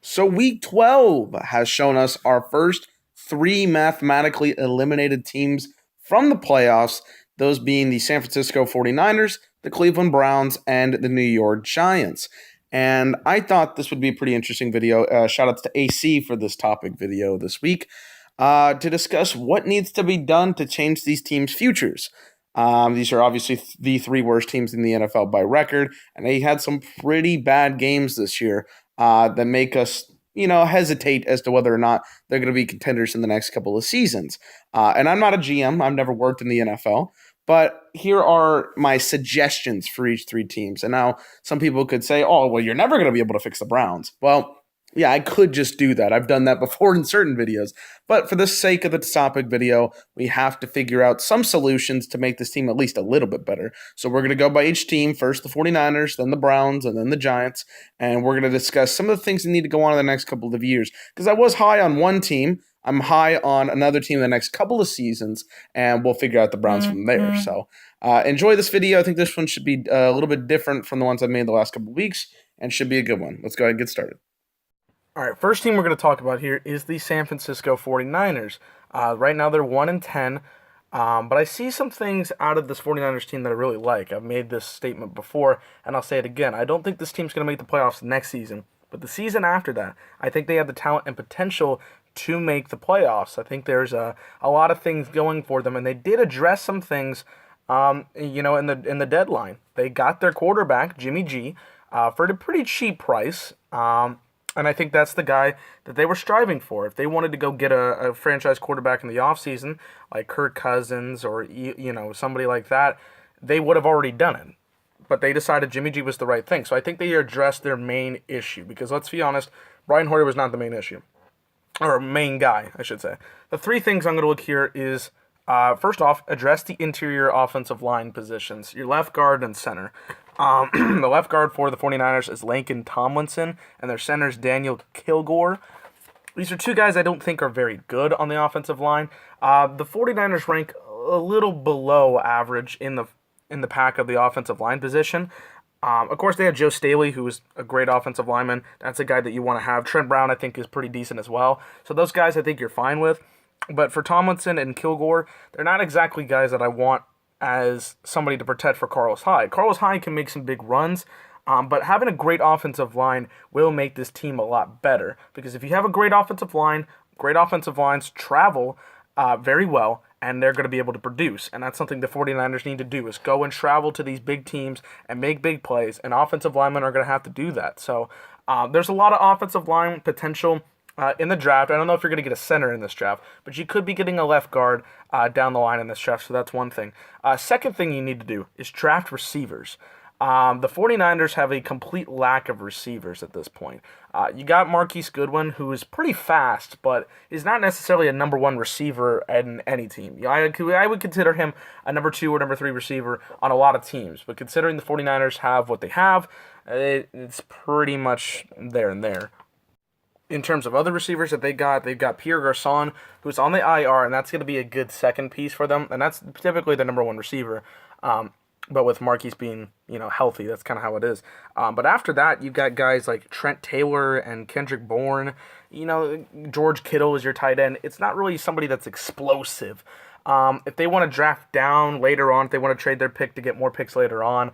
So week 12 has shown us our first three mathematically eliminated teams from the playoffs, those being the San Francisco 49ers, the Cleveland Browns, and the New York Giants. And I thought this would be a pretty interesting video. Shout outs to AC for this topic video this week to discuss what needs to be done to change these teams' futures. These are obviously the three worst teams in the NFL by record, and they had some pretty bad games this year that make us, hesitate as to whether or not they're going to be contenders in the next couple of seasons. And I'm not a GM. I've never worked in the NFL. But here are my suggestions for each three teams. And now some people could say, oh, well, you're never going to be able to fix the Browns. Well, yeah, I could just do that. I've done that before in certain videos. But for the sake of the topic video, we have to figure out some solutions to make this team at least a little bit better. So we're going to go by each team. First the 49ers, then the Browns, and then the Giants. And we're going to discuss some of the things that need to go on in the next couple of years. Because I was high on one team. I'm high on another team in the next couple of seasons. And we'll figure out the Browns from there. So enjoy this video. I think this one should be a little bit different from the ones I've made the last couple of weeks. And should be a good one. Let's go ahead and get started. All right, first team we're going to talk about here is the San Francisco 49ers. Right now they're 1-10, but I see some things out of this 49ers team that I really like. I've made this statement before, and I'll say it again. I don't think this team's going to make the playoffs next season, but the season after that, I think they have the talent and potential to make the playoffs. I think there's a lot of things going for them, and they did address some things, in the deadline. They got their quarterback, Jimmy G, for a pretty cheap price. And I think that's the guy that they were striving for. If they wanted to go get a franchise quarterback in the offseason, like Kirk Cousins or somebody like that, they would have already done it. But they decided Jimmy G was the right thing. So I think they addressed their main issue. Because let's be honest, Brian Hoyer was not the main issue. Or main guy, I should say. The three things I'm going to look here is, first off, address the interior offensive line positions. Your left guard and center. The left guard for the 49ers is Laken Tomlinson, and their center is Daniel Kilgore. These are two guys I don't think are very good on the offensive line. The 49ers rank a little below average in the pack of the offensive line position. Of course, they have Joe Staley, who is a great offensive lineman. That's a guy that you want to have. Trent Brown, I think, is pretty decent as well. So those guys I think you're fine with. But for Tomlinson and Kilgore, they're not exactly guys that I want as somebody to protect for Carlos Hyde. Carlos Hyde can make some big runs, but having a great offensive line will make this team a lot better. Because if you have a great offensive lines travel very well, and they're going to be able to produce. And that's something the 49ers need to do, is go and travel to these big teams and make big plays, and offensive linemen are going to have to do that. So there's a lot of offensive line potential in the draft. I don't know if you're going to get a center in this draft, but you could be getting a left guard down the line in this draft, so that's one thing. Second thing you need to do is draft receivers. The 49ers have a complete lack of receivers at this point. You got Marquise Goodwin, who is pretty fast, but is not necessarily a number one receiver in any team. I would consider him a number two or number three receiver on a lot of teams, but considering the 49ers have what they have, it's pretty much there and there. In terms of other receivers that they've got Pierre Garçon, who's on the IR, and that's going to be a good second piece for them, and that's typically the number one receiver. But with Marquise being, healthy, that's kind of how it is. But after that, you've got guys like Trent Taylor and Kendrick Bourne. George Kittle is your tight end. It's not really somebody that's explosive. If they want to draft down later on, if they want to trade their pick to get more picks later on,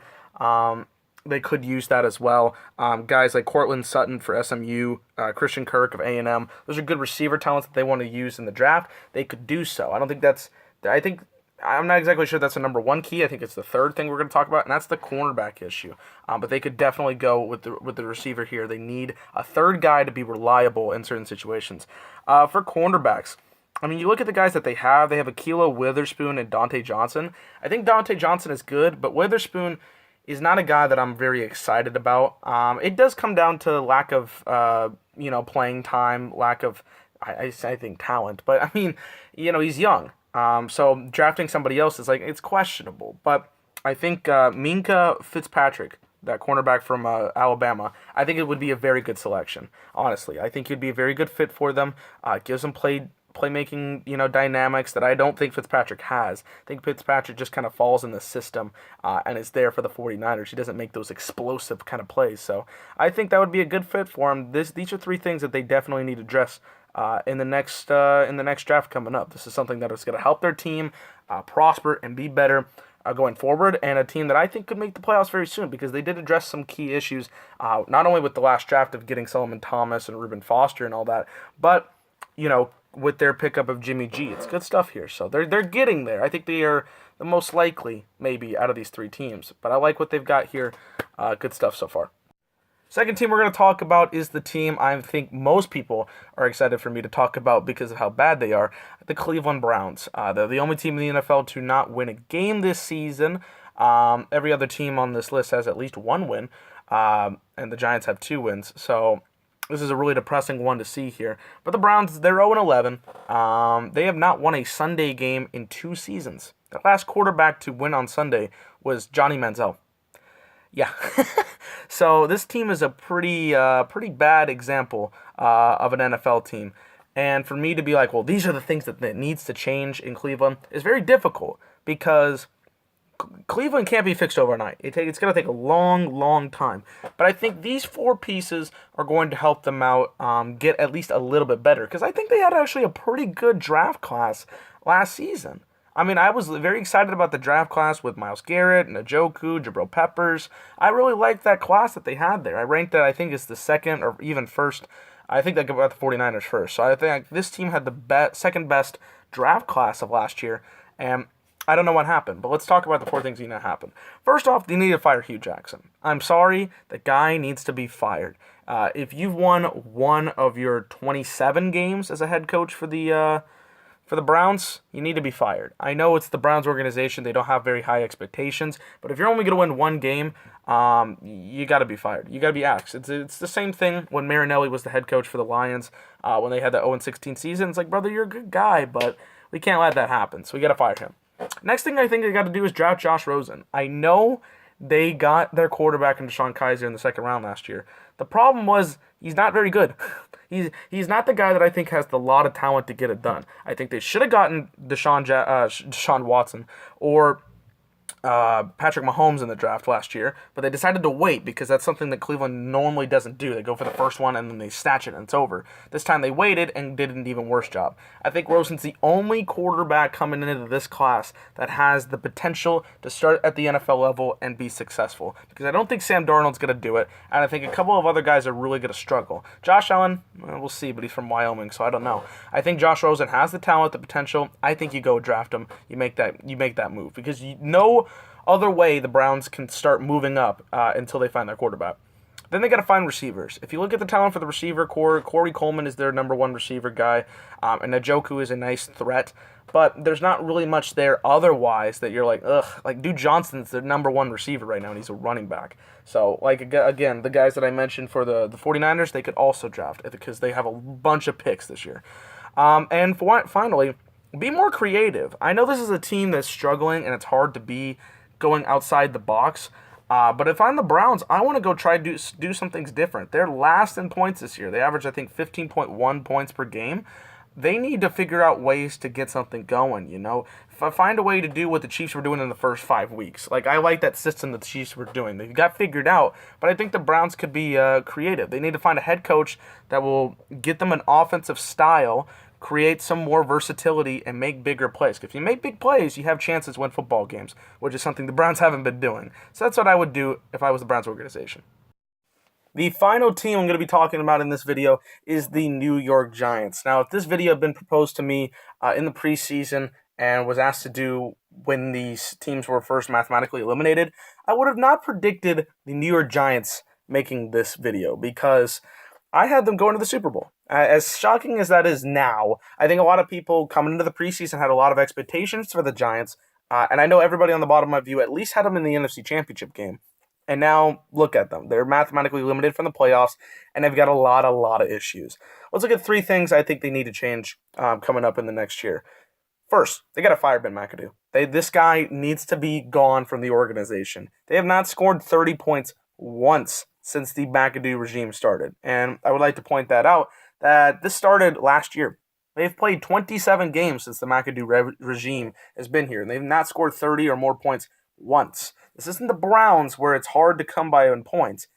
they could use that as well. Guys like Cortland Sutton for SMU, Christian Kirk of A&M. Those are good receiver talents that they want to use in the draft. They could do so. I'm not exactly sure that's the number one key. I think it's the third thing we're going to talk about, and that's the cornerback issue. But they could definitely go with the receiver here. They need a third guy to be reliable in certain situations. For cornerbacks, you look at the guys that they have. They have Ahkello Witherspoon and Dante Johnson. I think Dante Johnson is good, but Witherspoon is not a guy that I'm very excited about. It does come down to lack of, playing time, lack of, I think, talent. But, he's young. So drafting somebody else is it's questionable. But I think Minka Fitzpatrick, that cornerback from Alabama, I think it would be a very good selection, honestly. I think he'd be a very good fit for them. Gives them playmaking, dynamics that I don't think Fitzpatrick has. I think Fitzpatrick just kind of falls in the system and is there for the 49ers. He doesn't make those explosive kind of plays. So I think that would be a good fit for him. These are three things that they definitely need to address in the next draft coming up. This is something that is going to help their team prosper and be better going forward, and a team that I think could make the playoffs very soon because they did address some key issues, not only with the last draft of getting Solomon Thomas and Reuben Foster and all that, but with their pickup of Jimmy G. It's good stuff here. So they're getting there. I think they are the most likely, maybe, out of these three teams. But I like what they've got here. Good stuff so far. Second team we're going to talk about is the team I think most people are excited for me to talk about because of how bad they are, the Cleveland Browns. They're the only team in the NFL to not win a game this season. Every other team on this list has at least one win, and the Giants have 2 wins. So this is a really depressing one to see here. But the Browns, they're 0-11. They have not won a Sunday game in 2 seasons. The last quarterback to win on Sunday was Johnny Manziel. Yeah. So this team is a pretty bad example of an NFL team. And for me to be like, well, these are the things that needs to change in Cleveland is very difficult because Cleveland can't be fixed overnight. It's going to take a long, long time. But I think these 4 pieces are going to help them out get at least a little bit better because I think they had actually a pretty good draft class last season. I mean, I was very excited about the draft class with Myles Garrett, Njoku, Jabril Peppers. I really liked that class that they had there. I ranked it, I think it's the second or even first. I think they got the 49ers first. So I think this team had the second best draft class of last year. And I don't know what happened, but let's talk about the 4 things that need to happen. First off, they need to fire Hugh Jackson. I'm sorry, the guy needs to be fired. If you've won one of your 27 games as a head coach for the Browns, you need to be fired. I know it's the Browns organization. They don't have very high expectations. But if you're only going to win one game, you got to be fired. You got to be axed. It's the same thing when Marinelli was the head coach for the Lions when they had the 0-16 season. It's like, brother, you're a good guy, but we can't let that happen. So we got to fire him. Next thing I think they got to do is draft Josh Rosen. I know they got their quarterback in DeShone Kizer in the second round last year. The problem was he's not very good. He's not the guy that I think has a lot of talent to get it done. I think they should have gotten Deshaun Watson or Patrick Mahomes in the draft last year, but they decided to wait because that's something that Cleveland normally doesn't do. They go for the first one and then they snatch it and it's over. This time they waited and did an even worse job. I think Rosen's the only quarterback coming into this class that has the potential to start at the NFL level and be successful because I don't think Sam Darnold's going to do it, and I think a couple of other guys are really going to struggle. Josh Allen, we'll see, but he's from Wyoming, so I don't know. I think Josh Rosen has the talent, the potential. I think you go draft him. You make that move because you know other way the Browns can start moving up until they find their quarterback. Then they got to find receivers. If you look at the talent for the receiver core, Corey Coleman is their number 1 receiver guy, and Njoku is a nice threat, but there's not really much there otherwise that you're like, ugh. Like Duke Johnson's their number 1 receiver right now, and he's a running back. So, like, again, the guys that I mentioned for the 49ers, they could also draft because they have a bunch of picks this year. And finally, be more creative. I know this is a team that's struggling, and it's hard to be going outside the box. But if I'm the Browns, I want to go try to do some things different. They're last in points this year. They average, I think, 15.1 points per game. They need to figure out ways to get something going, Find a way to do what the Chiefs were doing in the first 5 weeks. Like, I like that system that the Chiefs were doing. They got figured out, but I think the Browns could be creative. They need to find a head coach that will get them an offensive style, create some more versatility, and make bigger plays. If you make big plays, you have chances to win football games, which is something the Browns haven't been doing. So that's what I would do if I was the Browns organization. The final team I'm going to be talking about in this video is the New York Giants. Now, if this video had been proposed to me in the preseason and was asked to do when these teams were first mathematically eliminated, I would have not predicted the New York Giants making this video because I had them going to the Super Bowl. As shocking as that is now, I think a lot of people coming into the preseason had a lot of expectations for the Giants, and I know everybody on the bottom of my view at least had them in the NFC Championship game. And now, look at them. They're mathematically limited from the playoffs, and they've got a lot of issues. Let's look at 3 things I think they need to change coming up in the next year. First, they got to fire Ben McAdoo. This guy needs to be gone from the organization. They have not scored 30 points once since the McAdoo regime started. And I would like to point that out, that this started last year. They've played 27 games since the McAdoo regime has been here, and they've not scored 30 or more points once. This isn't the Browns where it's hard to come by in points.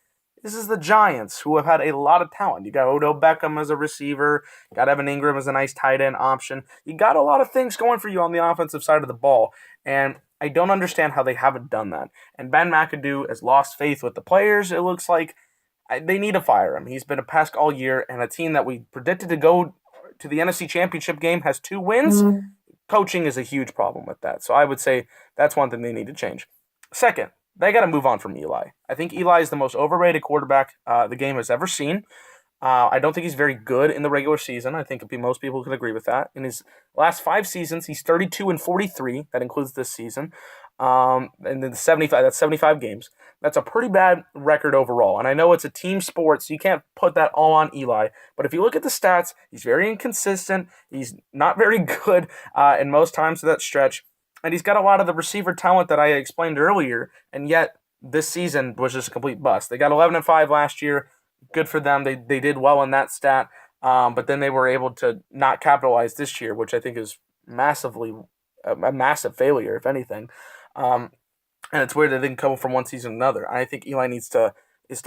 This is the Giants, who have had a lot of talent. You got Odell Beckham as a receiver. You got Evan Ingram as a nice tight end option. You got a lot of things going for you on the offensive side of the ball. And I don't understand how they haven't done that. And Ben McAdoo has lost faith with the players. It looks like they need to fire him. He's been a pest all year, and a team that we predicted to go to the NFC Championship game has 2 wins. Coaching is a huge problem with that. So I would say that's one thing they need to change. Second, they got to move on from Eli. I think Eli is the most overrated quarterback the game has ever seen. I don't think he's very good in the regular season. I think most people could agree with that. In his last 5 seasons, he's 32-43. That includes this season. And then 75. That's 75 games. That's a pretty bad record overall. And I know it's a team sport, so you can't put that all on Eli. But if you look at the stats, he's very inconsistent. He's not very good in most times of that stretch. And he's got a lot of the receiver talent that I explained earlier. And yet, this season was just a complete bust. They got 11-5 last year. Good for them. They did well in that stat. But then they were able to not capitalize this year, which I think is massively a massive failure, if anything. And it's weird they didn't come from one season to another. I think Eli needs to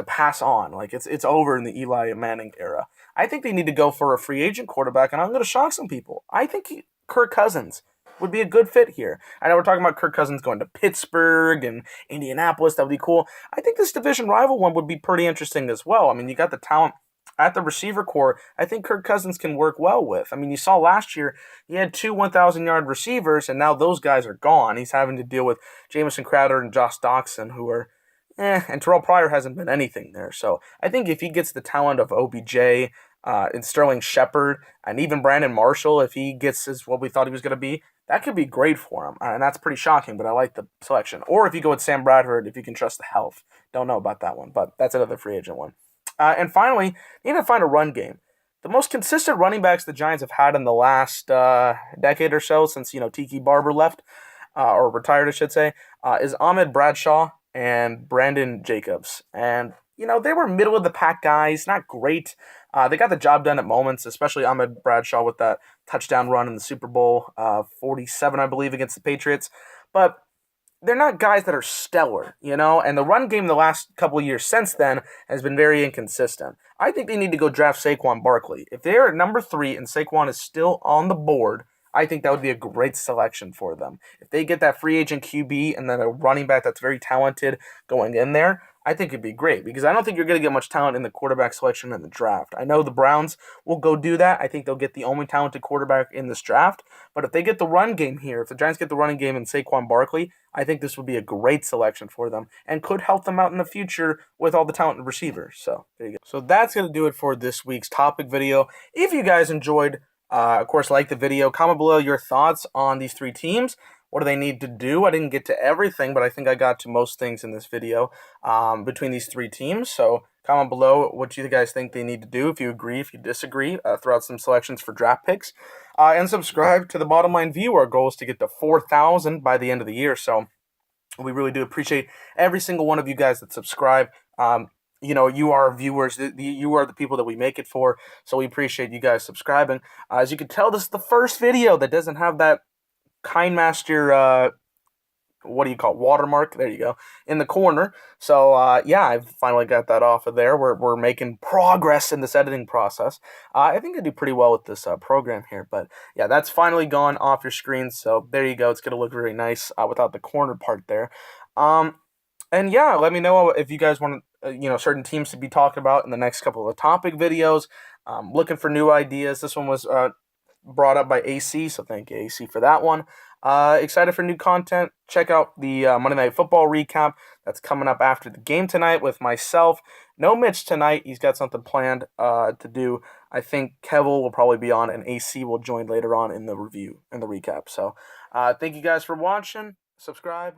pass on. Like it's over in the Eli Manning era. I think they need to go for a free agent quarterback, and I'm going to shock some people. I think Kirk Cousins would be a good fit here. I know we're talking about Kirk Cousins going to Pittsburgh and Indianapolis. That would be cool. I think this division rival one would be pretty interesting as well. I mean, you got the talent at the receiver core. I think Kirk Cousins can work well with. I mean, you saw last year he had 2 1,000-yard receivers, and now those guys are gone. He's having to deal with Jamison Crowder and Josh Doxson, who are and Terrell Pryor hasn't been anything there. So I think if he gets the talent of OBJ and Sterling Shepard and even Brandon Marshall, if he gets what we thought he was going to be, that could be great for him. And that's pretty shocking, but I like the selection. Or if you go with Sam Bradford, if you can trust the health. Don't know about that one, but that's another free agent one. And finally, you need to find a run game. The most consistent running backs the Giants have had in the last decade or so, since Tiki Barber left or retired, I should say, is Ahmed Bradshaw and Brandon Jacobs. And they were middle of the pack guys, not great. They got the job done at moments, especially Ahmed Bradshaw with that touchdown run in the Super Bowl 47, I believe, against the Patriots. But they're not guys that are stellar, and the run game the last couple of years since then has been very inconsistent. I think they need to go draft Saquon Barkley. If they're at number 3 and Saquon is still on the board, I think that would be a great selection for them. If they get that free agent QB and then a running back that's very talented going in there, I think it'd be great because I don't think you're going to get much talent in the quarterback selection in the draft. I know the Browns will go do that. I think they'll get the only talented quarterback in this draft. But if they get the run game here, if the Giants get the running game in Saquon Barkley, I think this would be a great selection for them and could help them out in the future with all the talented receivers. So there you go. So that's going to do it for this week's topic video. If you guys enjoyed, of course, like the video, comment below your thoughts on these 3 teams. What do they need to do? I didn't get to everything, but I think I got to most things in this video between these 3 teams. So comment below what you guys think they need to do. If you agree, if you disagree, throw out some selections for draft picks. And subscribe to the Bottom Line View. Our goal is to get to 4,000 by the end of the year. So we really do appreciate every single one of you guys that subscribe. You are our viewers. You are the people that we make it for. So we appreciate you guys subscribing. As you can tell, this is the first video that doesn't have that KindMaster, watermark, there you go, in the corner. So, I've finally got that off of there. We're making progress in this editing process. I think I do pretty well with this program here, but yeah, that's finally gone off your screen. So there you go. It's going to look very nice without the corner part there. And yeah, let me know if you guys want certain teams to be talked about in the next couple of topic videos. Looking for new ideas. This one was brought up by AC, so thank you, AC, for that one. Excited for new content. Check out the Monday Night Football recap that's coming up after the game tonight with myself. No Mitch tonight. He's got something planned to do. I think Kevil will probably be on, and AC will join later on in the review and the recap. So thank you guys for watching. Subscribe.